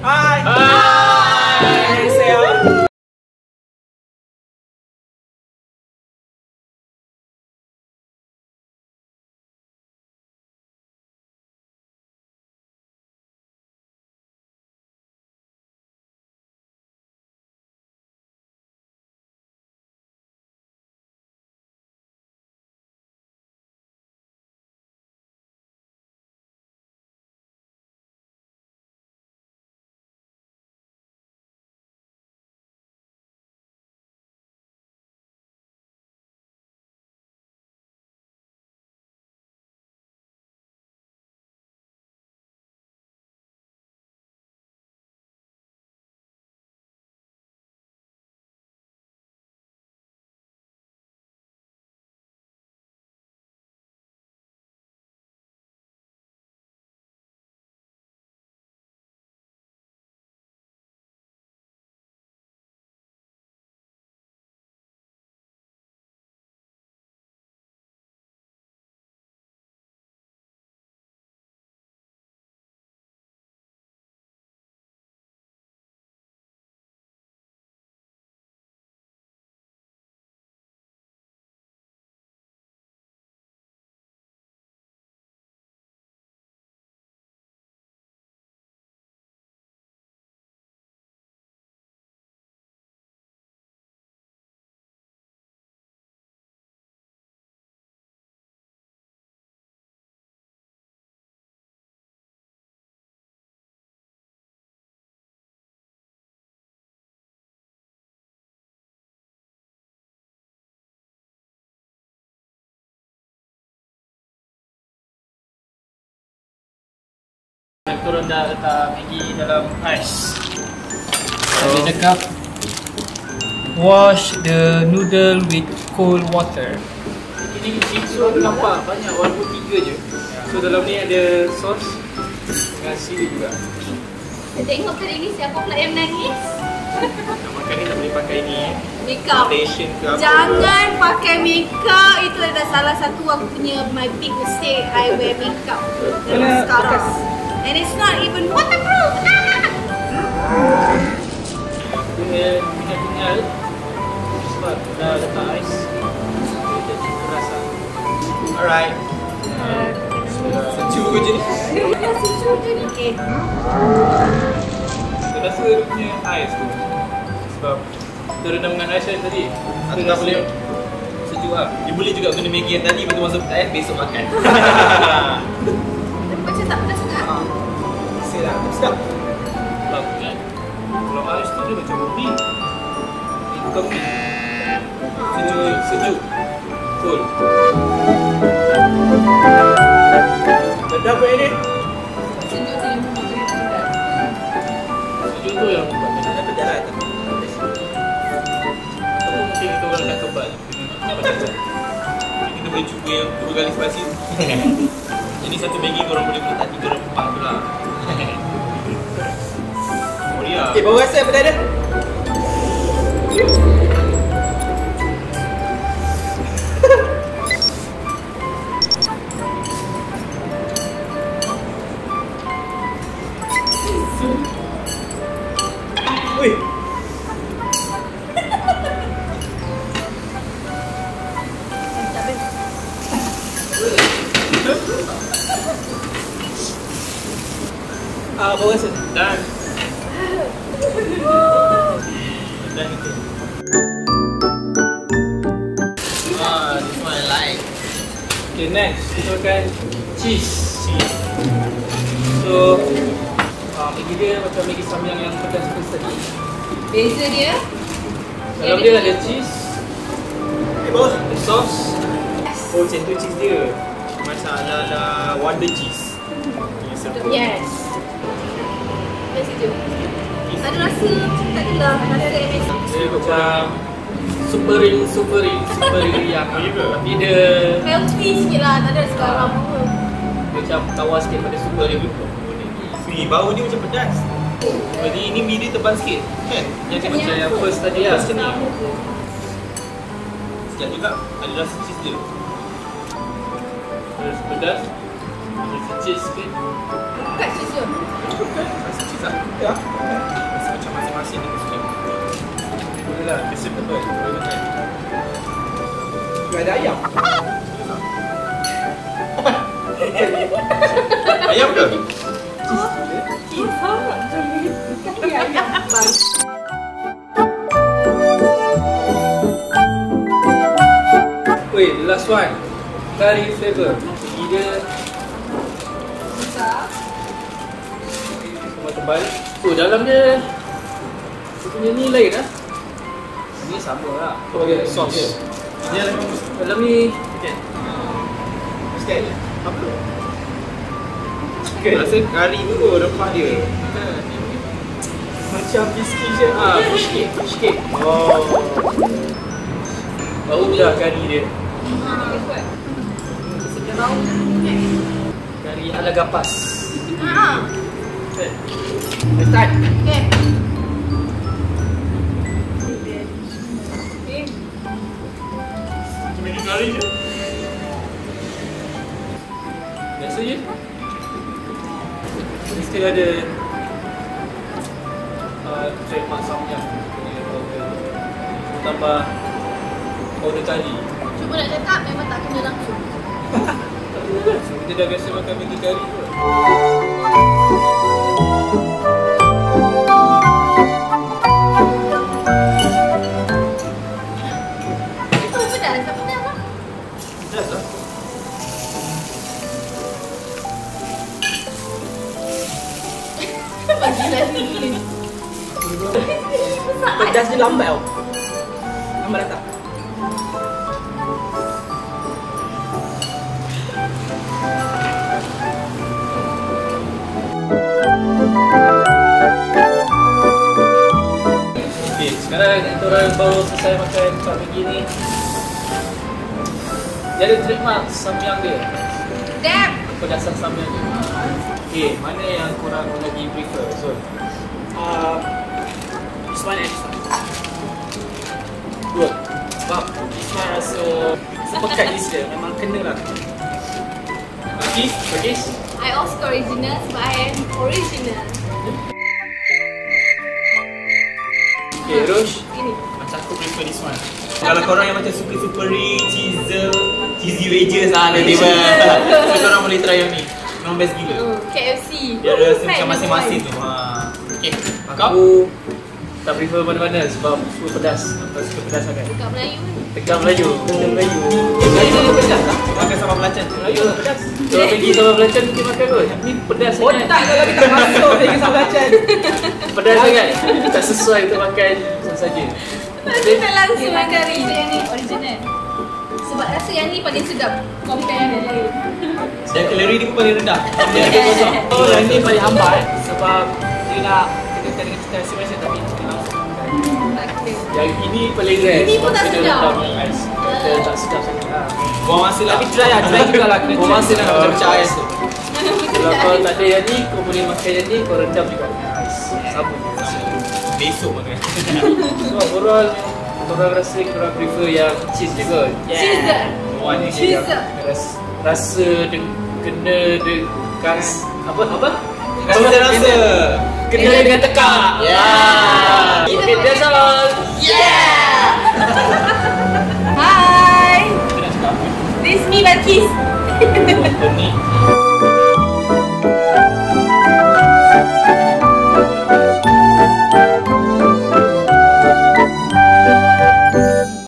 Hai. Hai. Saya. Korang dah letak Maggi dalam ais. Dia cakap wash the noodle with cold water. Ini so aku nampak banyak walaupun 3 je. So dalam ni ada sos dengan sili juga. Tengok kali ni siapa pula yang menangis? Nak makan ni tak boleh pakai ni Makeup. foundation ke apa. Jangan pakai makeup. Itu adalah salah satu aku punya my big mistake. I wear makeup dalam sekarang. And it's not even waterproof. Dia tinggal sebab dah letak ais. Dia jadi keras lah. Alright. Sejuk je ni. Sejuk je ni. Okay. Saya rasa dia punya ais tu sebab kita rendam dengan ais yang tadi. Kita tak boleh sejuk lah. Dia boleh juga guna Maggi yang tadi betul masuk air besok makan. Macam tak pedas sangat. Sedap. Sedap. Kalau ais tu dia macam ubi. Ini bukan ubi. Sejuk. Cool. Sedap ke ini? Sejuk tu yang membuat dia pedas. Sejuk tu yang buat ni. Dah pedas lah. Aku mungkin itu orang dah kebal. Kita boleh cuba yang 2 kali spasi. Jadi satu Maggi korang boleh letak 3 rempah tu lah. Korea. Okay, bau rasa apa dah ada? Ui. Bau rasa? Dan itu. This one I like. Okay, next kita akan cheese. So, Maggi dia macam Maggi samyang yang pedas tadi. Beza dia. Dalam dia ada cheese, Bau. ada sos. Oh, macam tu cheese dia. Macam ada Wonder Cheese. Yes. Beza je. Ada rasa tak adalah. Ada MSG. Dia macam super yang tapi dia Healthy sikit lah. Tak ada sekarang apa. macam tawar sikit pada super dia. Bau dia macam pedas. Jadi ini mie dia tebal sikit kan? Jadi macam yang first tadi lah. First ni. Sekejap juga ada rasa cheese dia. Terus pedas, rasa cheese sikit. Kat cheese je. Rasa cheese lah. Ya. Rasa macam masin-masin ni suka. Boleh lah, acceptable. Boleh makan. Juga ada ayam. Ayam ke? Wait, the last one. Curry flavor. Dia semua tebal. Oh, dalam dia punya ni lain lah. Ni sama lah. Okay, Sauce. Dia memang Dalam ni sikit. Sikit. Apa? chicken. Rasa kari tu rempah dia. Macam biscuit je. Fish cake. Fish cake. Oh. Bau dah kari dia. Kari ala gapas. Start. Okay. Cuma ni kari je. Biasa je. Mesti ada trademark samyang punya powder. Tambah powder kari. Cuba nak cakap memang tak kena langsung. Kita dah biasa makan Maggi kari tu. Itu pedas, tak pedas lah. Pedas lah. Bagi lagi ni. Pedas dia lambat tau. Lambat datang. Okay, sekarang kita orang baru selesai makan Pak Maggi ni. Dia ada trademark samyang dia. Damn. Pedasan samyang dia. Okay, mana yang korang lagi prefer? So, This one and this one. good. Sebab this one rasa sepekat je dia. Memang kena lah. Cookies? I also original sebab I am original. Okay, Rosh. Ini. Macam aku prefer this one. Kalau korang yang macam suka super rich, cheesy wedges lah ada tiba. So korang boleh try yang ni. Memang best gila. KFC. Dia rasa macam masing-masing tu. Okay, kau? Aku tak prefer mana-mana sebab suka pedas. Aku suka pedas sangat. Bukan Melayu ni. Tegang Melayu. Tegang Melayu. Melayu tu pedas tak? Makan sambal belacan. Melayu pedas. Kalau pergi sama belacan mungkin makan kot. Ni pedas sangat. Otak kalau kita masuk lagi sama belacan. Pedas sangat. Tak sesuai untuk makan saja. Kita langsung makan yang ni original. Sebab rasa yang ni paling sedap compare yang lain. Dan kalori dia pun paling rendah. Dia lagi kosong. Oh, yang ni paling hambat sebab dia nak kena dengan cita rasa macam tapi kita langsung makan. Tak kena. Yang ini paling rare. Ini pun sebab tak dia sedap. rendam dengan ais. Kita tak sedap sangat lah. Buang masa lah. Tapi try lah, try juga lah. Kena Buang masa lah nak pecah ais tu. Kalau kau tak ada yang ni, kau boleh makan yang ni, kau rendam juga dengan ais. Sama. Besok makan. So overall, korang rasa korang prefer yang cheese je kot? Cheese. Buang ni. Cheese. Rasa kena dekat apa? Rasa. Kena dengan tekak. Yeah. Okay, that's all. Yeah. Hi. This me Balkis.